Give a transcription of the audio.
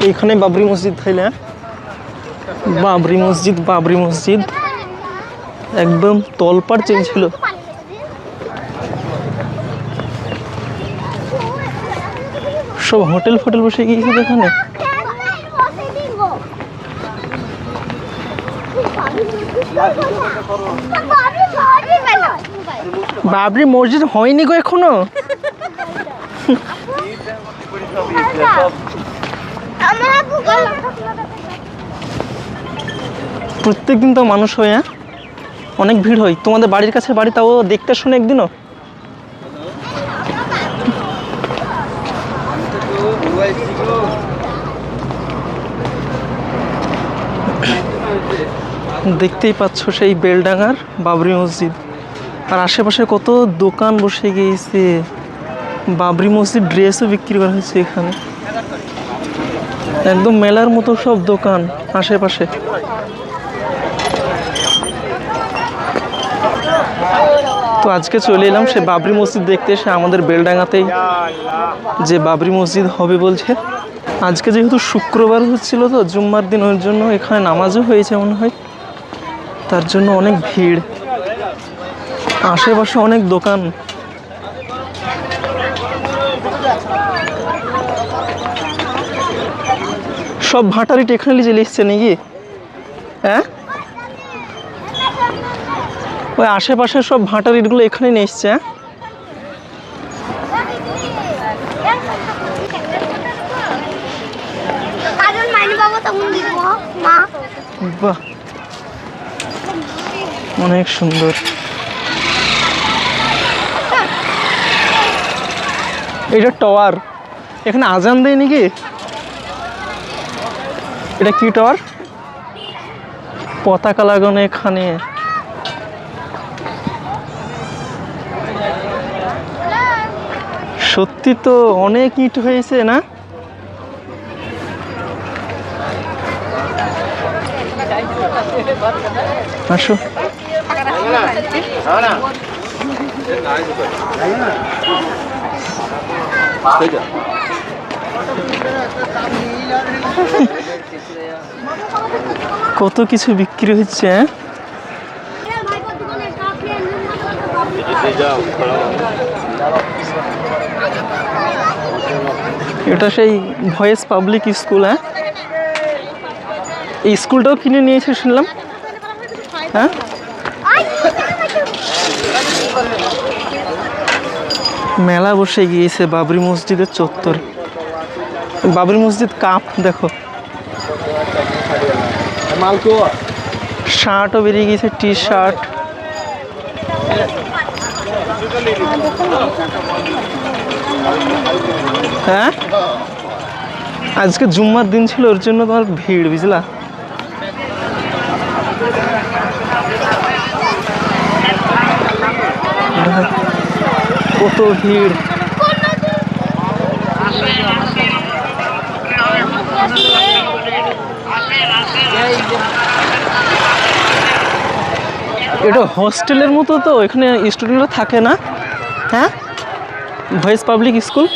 এইখানে বাবরি মসজিদ থাইলে বাবরি মসজিদ একদম তলপাড় চেঞ্জ ছিল। সব হোটেল ফোটেল বসে গিয়েছে এখানে। বাবরি মসজিদ হয়নি গো এখনো। প্রত্যেকদিন তো মানুষ হয়, হ্যাঁ অনেক ভিড় হয়। তোমাদের বাড়ির কাছে বাড়ি, তাও দেখতে শুনে একদিনও। দেখতেই পাচ্ছ সেই বেলডাঙ্গার বাবরি মসজিদ, আর আশেপাশে কত দোকান বসে গিয়েছে। বাবরি মসজিদ ড্রেসও বিক্রি করা হয়েছে এখানে, একদম মেলার মতো সব দোকান আশেপাশে। তো আজকে চলে এলাম সে বাবরি মসজিদ দেখতে, সে আমাদের বেলডাঙ্গাতেই যে বাবরি মসজিদ হবে বলছে। আজকে যেহেতু শুক্রবার হচ্ছিল তো জুম্মার দিন, ওর জন্য এখানে নামাজও হয়েছে মনে হয়, তার জন্য অনেক ভিড়। আশেপাশে অনেক দোকান। সব ভাটারি টেকনোলজি চলে এসছে নাকি? হ্যাঁ, ওই আশেপাশে সব ভাটারিগুলো এখানে নিয়ে এসছে। বাহ, অনেক সুন্দর। এটা টাওয়ার, এখানে আজান দেয় নাকি? এটা কি টাওয়ার? পতাকা লাগানো এখানে। সত্যি তো অনেক ইট হয়েছে না? আসো। কত কিছু বিক্রি হচ্ছে। এটা সেই ভয়েস পাবলিক স্কুল। হ্যাঁ, এই স্কুলটাও কিনে নিয়েছে শুনলাম। হ্যাঁ, মেলা বসে গিয়েছে বাবরি মসজিদের চত্বর। বাবরি মসজিদ কাপ দেখো, শার্টও বেরিয়ে গিয়েছে, টি শার্ট। হ্যাঁ, আজকে জুম্মার দিন ছিল, ওর জন্য তোমার ভিড়, বুঝলা? কত ভিড়। এটা হোস্টেলের মতো তো, এখানে স্টুডেন্টরা থাকে না? হ্যাঁ, ভয়েস পাবলিক স্কুল।